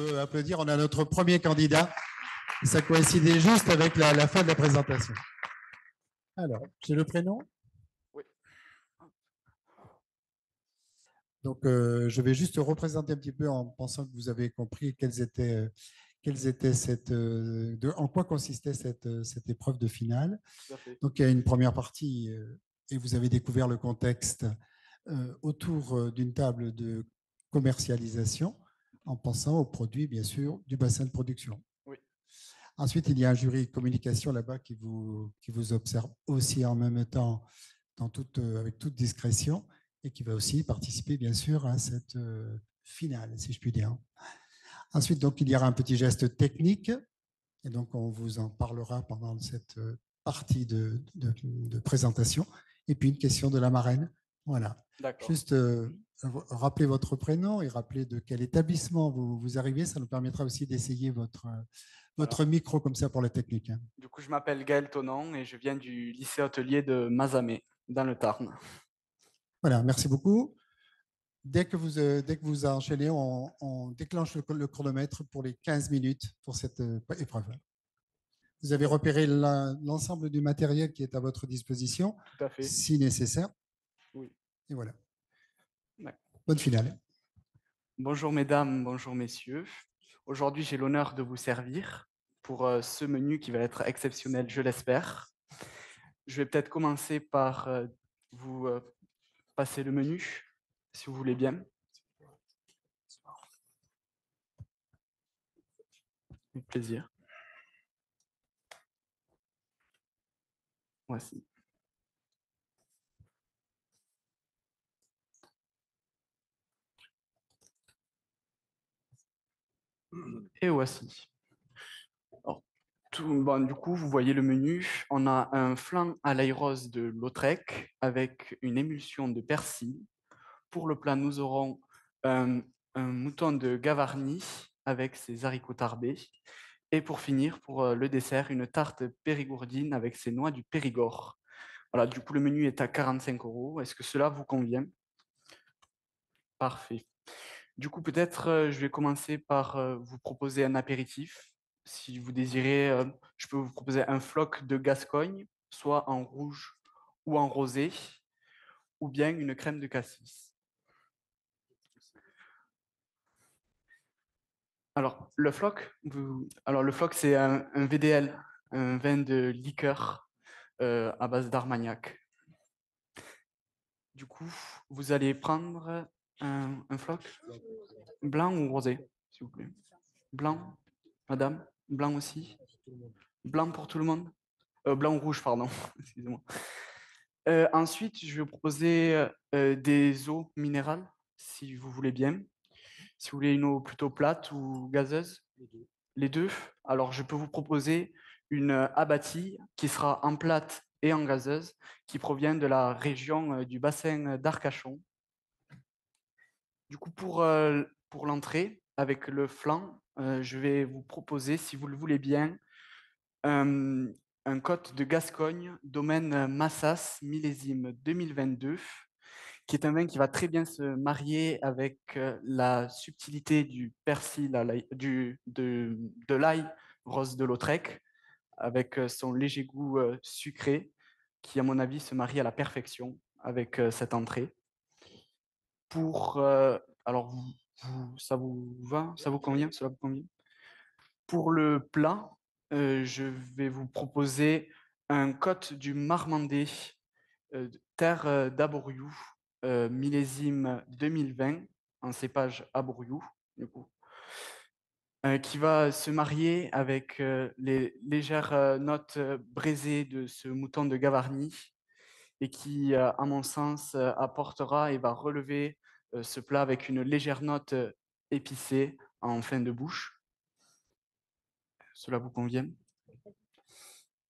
peut applaudir. On a notre premier candidat. Ça coïncidait juste avec la fin de la présentation. Alors, j'ai le prénom? Oui. Donc, je vais juste représenter un petit peu en pensant que vous avez compris en quoi consistait cette épreuve de finale. Tout à fait. Donc, il y a une première partie et vous avez découvert le contexte autour d'une table de commercialisation en pensant aux produits, bien sûr, du bassin de production. Oui. Ensuite, il y a un jury de communication là-bas qui vous observe aussi en même temps avec toute discrétion et qui va aussi participer, bien sûr, à cette finale, si je puis dire. Ensuite, donc, il y aura un petit geste technique et donc on vous en parlera pendant cette partie de présentation. Et puis une question de la marraine. Voilà. D'accord. Juste rappelez votre prénom et rappelez de quel établissement vous arrivez. Ça nous permettra aussi d'essayer votre Voilà. micro comme ça pour la technique. Hein. Du coup, je m'appelle Gaël Tonon et je viens du lycée hôtelier de Mazamet, dans le Tarn. Voilà, merci beaucoup. Dès que vous enchaînez, on déclenche le chronomètre pour les 15 minutes pour cette épreuve. Vous avez repéré l'ensemble du matériel qui est à votre disposition, Tout à fait. si nécessaire. Oui. Et voilà. D'accord. Bonne finale. Bonjour mesdames, bonjour messieurs. Aujourd'hui, j'ai l'honneur de vous servir pour ce menu qui va être exceptionnel, je l'espère. Je vais peut-être commencer par vous passer le menu, si vous voulez bien. Avec plaisir. Voici. Et voici. Alors, du coup, vous voyez le menu. On a un flan à l'ail rose de Lautrec avec une émulsion de persil. Pour le plat, nous aurons un mouton de Gavarnie avec ses haricots tarbés. Et pour finir, pour le dessert, une tarte périgourdine avec ses noix du Périgord. Voilà, du coup, le menu est à 45 €. Est-ce que cela vous convient? Parfait. Du coup, peut-être je vais commencer par vous proposer un apéritif. Si vous désirez, je peux vous proposer un floc de Gascogne, soit en rouge ou en rosé, ou bien une crème de cassis. Alors, le floc, c'est un VDL, un vin de liqueur à base d'Armagnac. Du coup, vous allez prendre un floc blanc ou rosé, s'il vous plaît. Blanc, madame, blanc aussi. Blanc pour tout le monde. Blanc ou rouge, pardon. Excusez-moi. Ensuite, je vais vous proposer des eaux minérales, si vous voulez bien. Si vous voulez une eau plutôt plate ou gazeuse. Les deux. Alors, je peux vous proposer une abattille qui sera en plate et en gazeuse, qui provient de la région du bassin d'Arcachon. Du coup, pour l'entrée, avec le flan, je vais vous proposer, si vous le voulez bien, un, un côte de Gascogne, domaine Massas, millésime 2022, qui est un vin qui va très bien se marier avec la subtilité du persil, de l'ail rose de Lautrec, avec son léger goût sucré, qui, à mon avis, se marie à la perfection avec cette entrée. Alors, ça vous va? Ça vous convient? Cela vous convient? Pour le plat, je vais vous proposer un côte du Marmandais, terre d'Aboriou, millésime 2020, en cépage Aboriou, du coup, qui va se marier avec les légères notes braisées de ce mouton de Gavarnie et qui, à mon sens, apportera et va relever ce plat avec une légère note épicée en fin de bouche. Cela vous convient?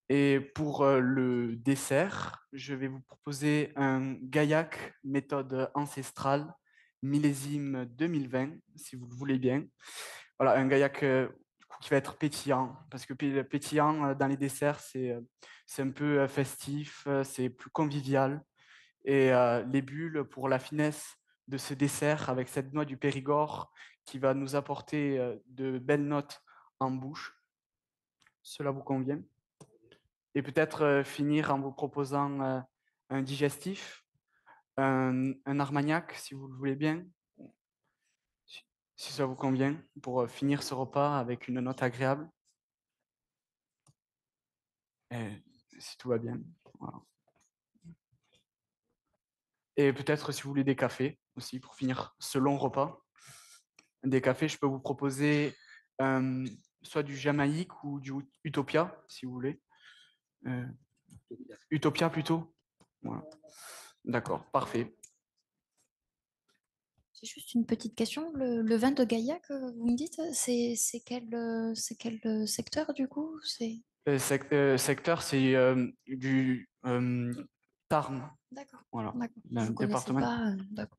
Et pour le dessert, je vais vous proposer un gaillac méthode ancestrale, millésime 2020, si vous le voulez bien. Voilà, un gaillac du coup, qui va être pétillant, parce que pétillant dans les desserts, c'est un peu festif, c'est plus convivial. Et les bulles, pour la finesse de ce dessert avec cette noix du Périgord qui va nous apporter de belles notes en bouche. Cela vous convient? Et peut-être finir en vous proposant un digestif, un armagnac, si vous le voulez bien, si si ça vous convient, pour finir ce repas avec une note agréable. Et si tout va bien. Voilà. Et peut-être si vous voulez des cafés aussi pour finir ce long repas. Des cafés, je peux vous proposer soit du Jamaïque ou du Utopia, si vous voulez. Euh, Utopia plutôt. Voilà. D'accord, parfait. J'ai juste une petite question. Le vin de Gaillac, vous me dites, c'est quel secteur du coup? C'est Secteur, c'est du Tarn. d'accord, Voilà, d'accord. le Je connaissais département. pas. D'accord.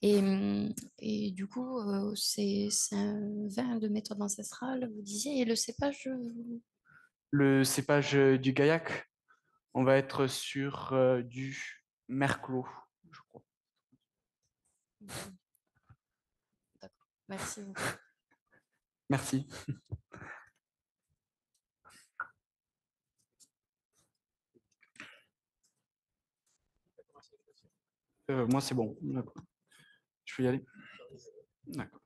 Et du coup, c'est un vin de méthode ancestrale, vous disiez, et le cépage. Le cépage du Gaillac, on va être sur du Merclot, je crois. D'accord. Merci beaucoup. Merci. Moi, c'est bon. D'accord. Je peux y aller? D'accord.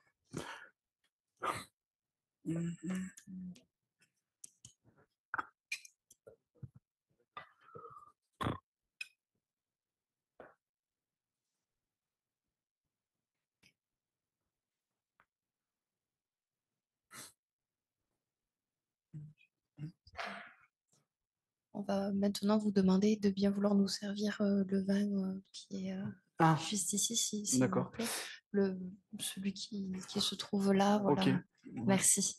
On va maintenant vous demander de bien vouloir nous servir le vin qui est Ah, juste ici, s'il vous d'accord. plaît. Le, celui qui se trouve là, voilà. Ok. Merci.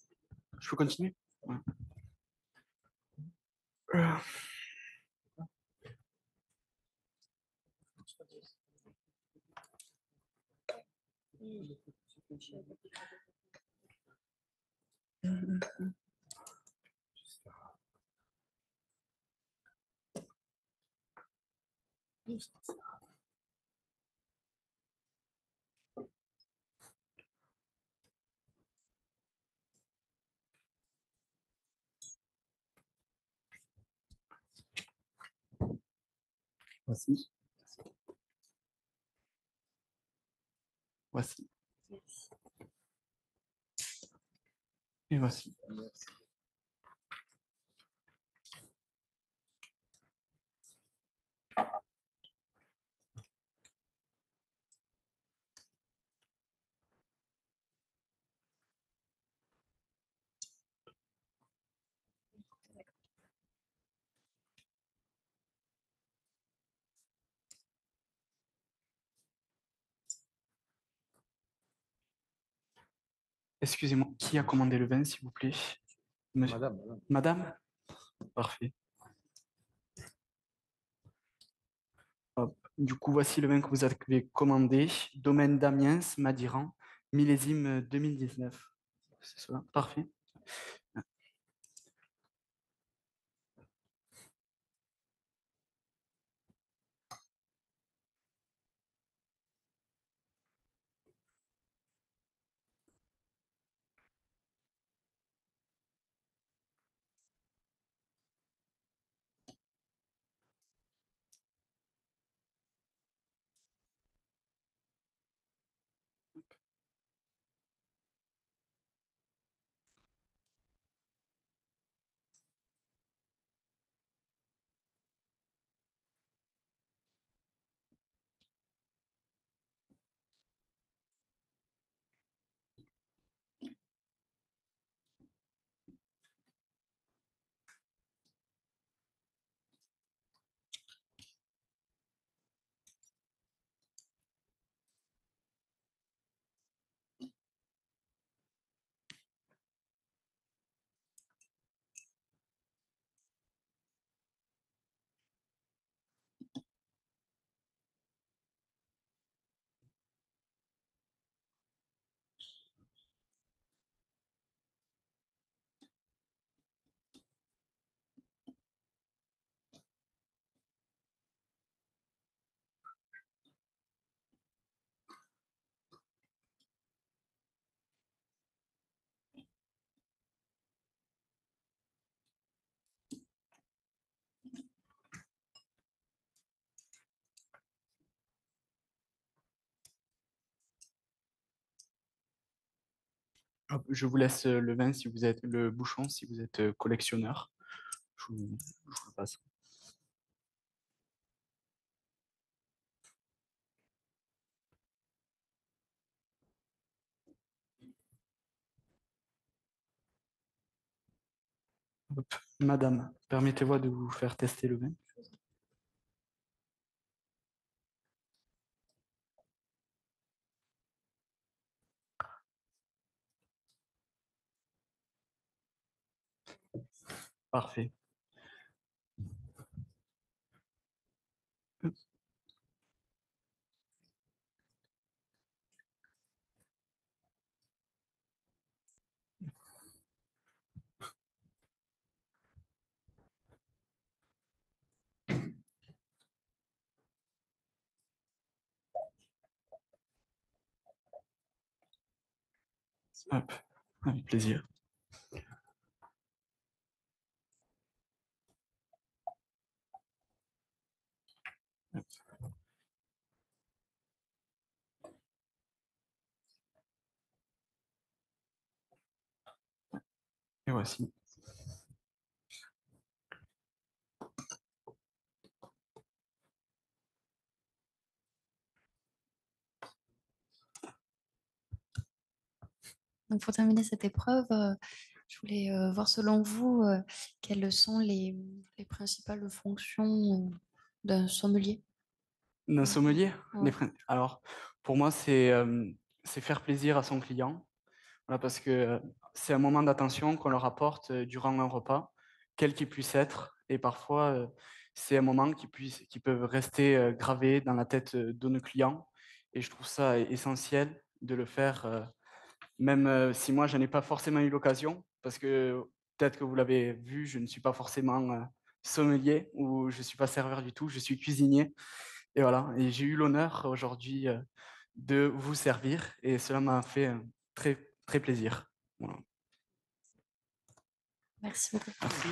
Je peux continuer? Ouais. Voici. Voici. Et voici. Excusez-moi, qui a commandé le vin, s'il vous plaît? Madame. Madame? Parfait. Hop. Du coup, voici le vin que vous avez commandé. Domaine d'Amiens, Madiran, millésime 2019. C'est cela? Parfait. Hop, je vous laisse le vin si vous êtes le bouchon si vous êtes collectionneur. Je vous le passe. Hop. Madame, permettez-moi de vous faire tester le vin. Parfait. Hop, avec plaisir. Hop. Et voici. Donc, pour terminer cette épreuve, je voulais voir selon vous quelles sont les principales fonctions d'un sommelier. D'un sommelier, Ouais. alors pour moi c'est faire plaisir à son client. Voilà, parce que c'est un moment d'attention qu'on leur apporte durant un repas, quel qu'il puisse être, et parfois c'est un moment qui peut rester gravé dans la tête de nos clients, et je trouve ça essentiel de le faire, même si moi je n'ai pas forcément eu l'occasion, parce que peut-être que vous l'avez vu, je ne suis pas forcément sommelier ou je ne suis pas serveur du tout, je suis cuisinier, et voilà, et j'ai eu l'honneur aujourd'hui de vous servir, et cela m'a fait très, très plaisir. Voilà. Merci beaucoup. Merci.